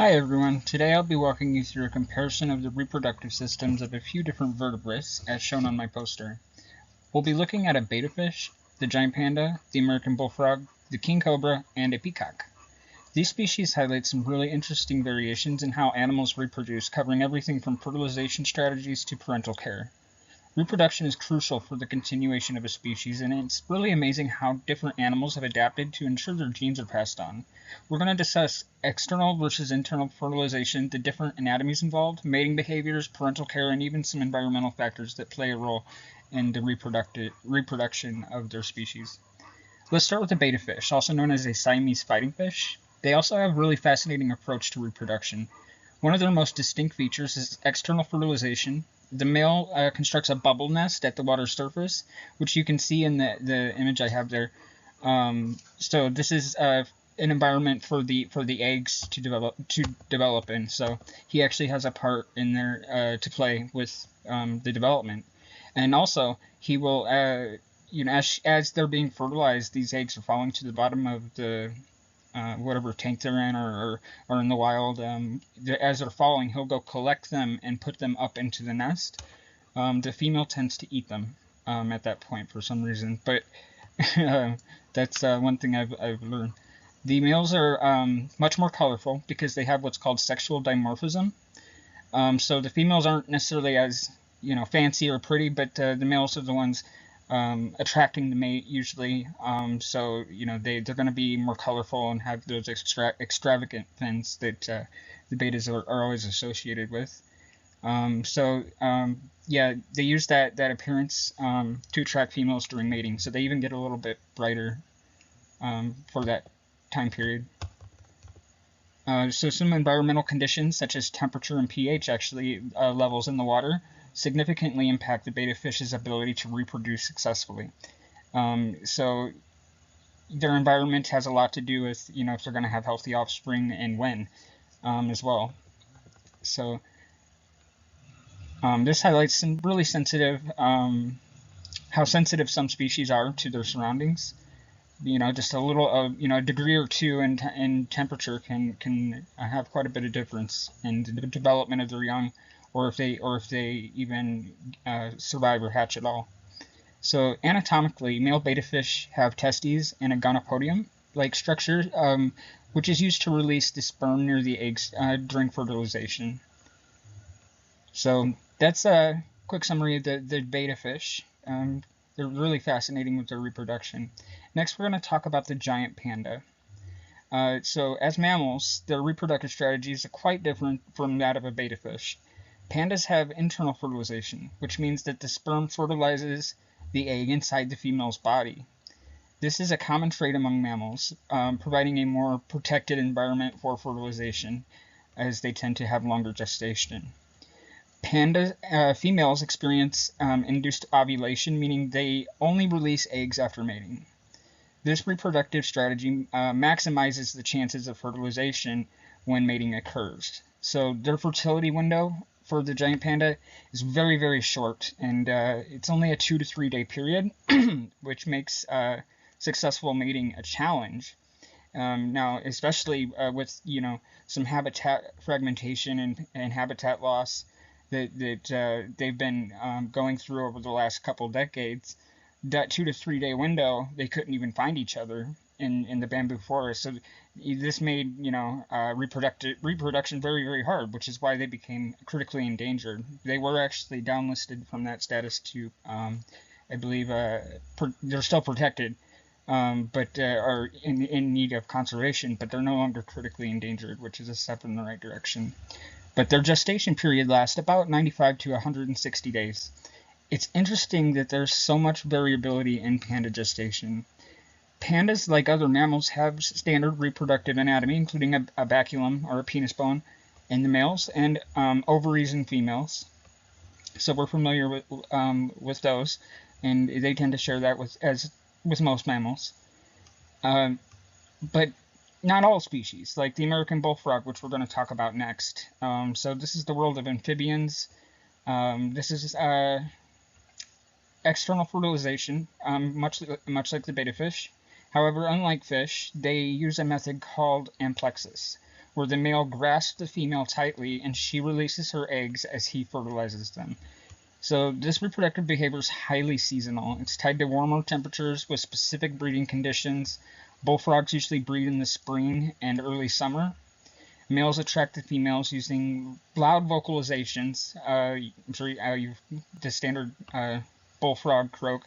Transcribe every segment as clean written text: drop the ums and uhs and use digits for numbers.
Hi everyone, today I'll be walking you through a comparison of the reproductive systems of a few different vertebrates as shown on my poster. We'll be looking at a betta fish, the giant panda, the American bullfrog, the king cobra, and a peacock. These species highlight some really interesting variations in how animals reproduce, covering everything from fertilization strategies to parental care. Reproduction is crucial for the continuation of a species, and it's really amazing how different animals have adapted to ensure their genes are passed on. We're going to discuss external versus internal fertilization, the different anatomies involved, mating behaviors, parental care, and even some environmental factors that play a role in the reproduction of their species. Let's start with the betta fish, also known as a Siamese fighting fish. They also have a really fascinating approach to reproduction. One of their most distinct features is external fertilization. The male constructs a bubble nest at the water surface, which you can see in the image I have there. So this is an environment for the eggs to develop in. So he actually has a part in there to play with the development, and also he will as they're being fertilized, these eggs are falling to the bottom of the whatever tank they're in or in the wild. As they're falling, he'll go collect them and put them up into the nest. The female tends to eat them at that point for some reason, but that's one thing I've learned. The males are much more colorful because they have what's called sexual dimorphism. So the females aren't necessarily as fancy or pretty, but the males are the ones attracting the mate usually. So they're going to be more colorful and have those extravagant fins that the bettas are always associated with. Yeah, they use that appearance to attract females during mating. So they even get a little bit brighter for that time period. So some environmental conditions such as temperature and pH actually levels in the water significantly impact the betta fish's ability to reproduce successfully. So their environment has a lot to do with if they're going to have healthy offspring and when as well. So this highlights some really sensitive how sensitive some species are to their surroundings. Just a little a degree or two in temperature can have quite a bit of difference in the development of their young, or if they even survive or hatch at all. So anatomically, male betta fish have testes and a gonopodium-like structure, which is used to release the sperm near the eggs during fertilization. So that's a quick summary of the betta fish. They're really fascinating with their reproduction. Next, we're going to talk about the giant panda. So as mammals, their reproductive strategies are quite different from that of a betta fish. Pandas have internal fertilization, which means that the sperm fertilizes the egg inside the female's body. This is a common trait among mammals, providing a more protected environment for fertilization, as they tend to have longer gestation. Panda females experience induced ovulation, meaning they only release eggs after mating. This reproductive strategy maximizes the chances of fertilization when mating occurs. So their fertility window for the giant panda is very, very short, and it's only a 2 to 3 day period, which makes successful mating a challenge. Now, especially with some habitat fragmentation and habitat loss that they've been going through over the last couple decades, that 2 to 3 day window, they couldn't even find each other in the bamboo forest. So this made reproduction very, very hard, which is why they became critically endangered. They were actually downlisted from that status to, I believe, they're still protected, but are in need of conservation, but they're no longer critically endangered, which is a step in the right direction. But their gestation period lasts about 95 to 160 days. It's interesting that there's so much variability in panda gestation. Pandas, like other mammals, have standard reproductive anatomy, including a baculum or a penis bone in the males and ovaries in females. So we're familiar with those, and they tend to share that with most mammals. But not all species, like the American bullfrog, which we're going to talk about next. So this is the world of amphibians. This is external fertilization, much like the betta fish. However, unlike fish, they use a method called amplexus, where the male grasps the female tightly and she releases her eggs as he fertilizes them. So this reproductive behavior is highly seasonal. It's tied to warmer temperatures with specific breeding conditions. Bullfrogs usually breed in the spring and early summer. Males attract the females using loud vocalizations. I'm sure the standard bullfrog croak.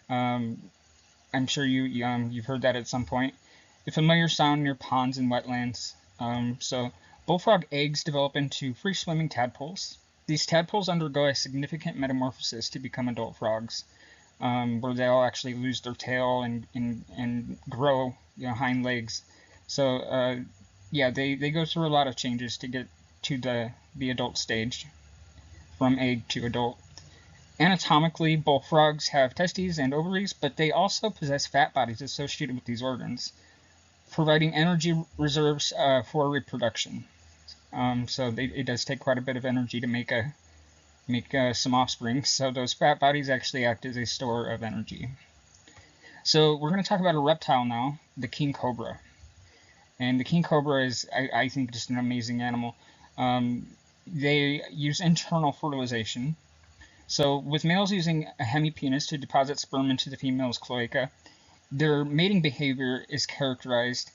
I'm sure you've heard that at some point. A familiar sound near ponds and wetlands. So bullfrog eggs develop into free-swimming tadpoles. These tadpoles undergo a significant metamorphosis to become adult frogs, where they'll actually lose their tail and grow hind legs. So yeah, they go through a lot of changes to get to the adult stage, from egg to adult. Anatomically, bullfrogs have testes and ovaries, but they also possess fat bodies associated with these organs, providing energy reserves for reproduction. So it does take quite a bit of energy to make some offspring. So those fat bodies actually act as a store of energy. So we're going to talk about a reptile now, the king cobra. And the king cobra is, I think, just an amazing animal. They use internal fertilization. So with males using a hemipenis to deposit sperm into the female's cloaca, their mating behavior is characterized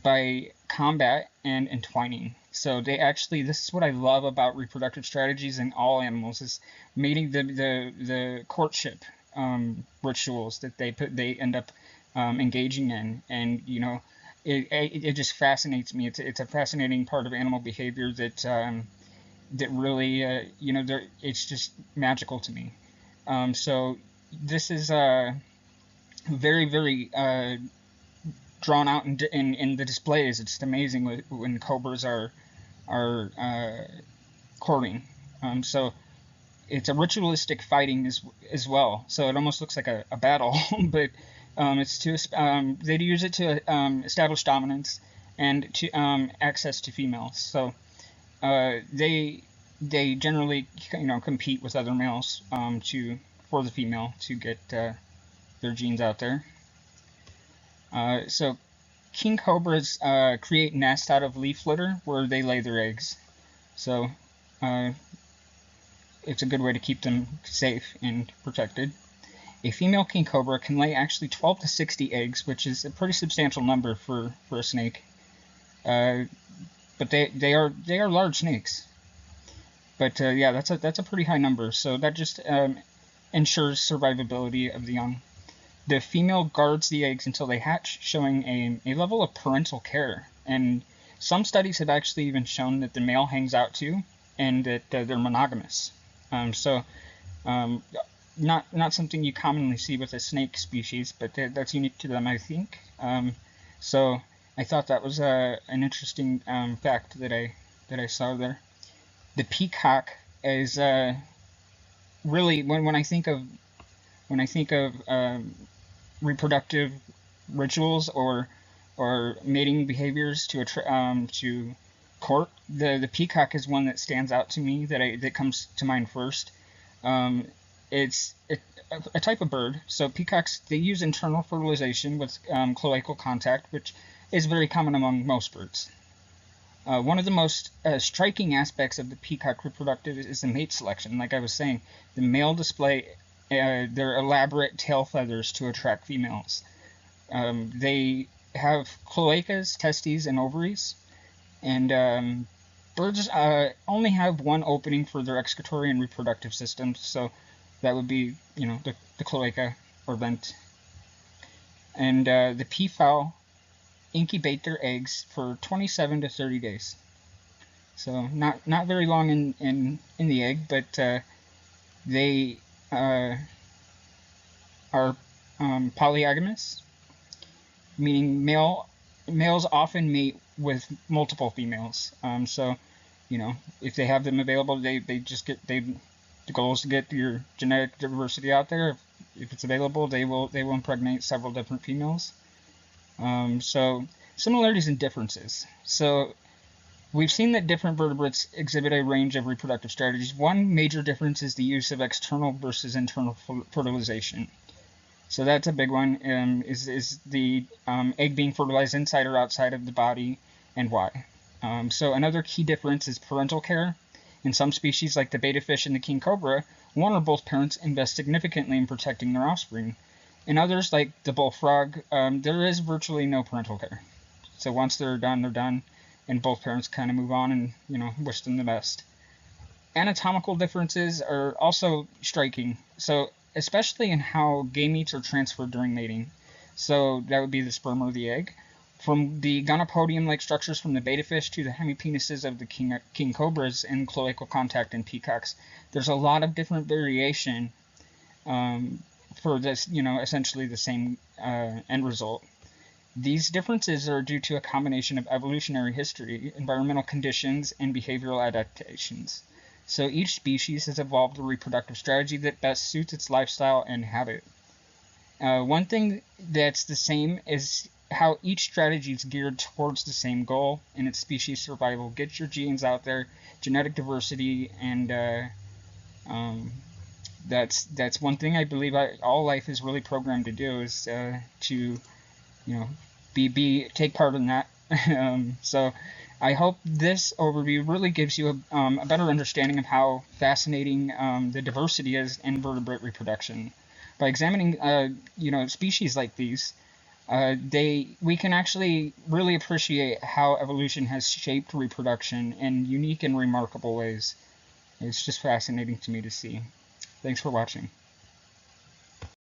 by combat and entwining. So this is what I love about reproductive strategies in all animals, is mating, the courtship rituals that they end up engaging in. And it just fascinates me. It's a fascinating part of animal behavior that really it's just magical to me. So this is very, very drawn out in the displays. It's just amazing when cobras are courting. So it's a ritualistic fighting as well. So it almost looks like a battle, but they use it to establish dominance and to access to females. So they generally compete with other males for the female to get their genes out there. So king cobras create nests out of leaf litter where they lay their eggs. So it's a good way to keep them safe and protected. A female king cobra can lay actually 12 to 60 eggs, which is a pretty substantial number for a snake. But they are large snakes. But yeah, that's a pretty high number. So that just ensures survivability of the young. The female guards the eggs until they hatch, showing a level of parental care. And some studies have actually even shown that the male hangs out too, and that they're monogamous. Not something you commonly see with a snake species, but that's unique to them, I think. So I thought that was an interesting fact that I saw there. The peacock is really when I think of reproductive rituals or mating behaviors to court, the peacock is one that stands out to me, that comes to mind first. It's a type of bird. So peacocks, they use internal fertilization with cloacal contact, which is very common among most birds. One of the most striking aspects of the peacock reproductive is the mate selection. Like I was saying, the male display their elaborate tail feathers to attract females. They have cloacas, testes, and ovaries, and birds only have one opening for their excretory and reproductive systems, so that would be, the cloaca or vent. And the peafowl incubate their eggs for 27 to 30 days. So not very long in the egg, but they are polygamous, meaning males often mate with multiple females. So if they have them available, the goal is to get your genetic diversity out there. If it's available, they will impregnate several different females. So similarities and differences. So we've seen that different vertebrates exhibit a range of reproductive strategies. One major difference is the use of external versus internal fertilization. So that's a big one, is the egg being fertilized inside or outside of the body, and why. So another key difference is parental care. In some species, like the betta fish and the king cobra, one or both parents invest significantly in protecting their offspring. In others, like the bullfrog, there is virtually no parental care. So once they're done, and both parents kind of move on and, wish them the best. Anatomical differences are also striking. So especially in how gametes are transferred during mating. So that would be the sperm or the egg. From the gonopodium-like structures from the betta fish to the hemipenises of the king cobras and cloacal contact in peacocks, there's a lot of different variation for this, essentially the same end result. These differences are due to a combination of evolutionary history, environmental conditions, and behavioral adaptations. So each species has evolved a reproductive strategy that best suits its lifestyle and habit. One thing that's the same is how each strategy is geared towards the same goal in its species survival. Get your genes out there, genetic diversity, and that's one thing I believe all life is really programmed to do, is to take part in that. So I hope this overview really gives you a better understanding of how fascinating the diversity is in vertebrate reproduction. By examining species like these, we can actually really appreciate how evolution has shaped reproduction in unique and remarkable ways. It's just fascinating to me to see. Thanks for watching.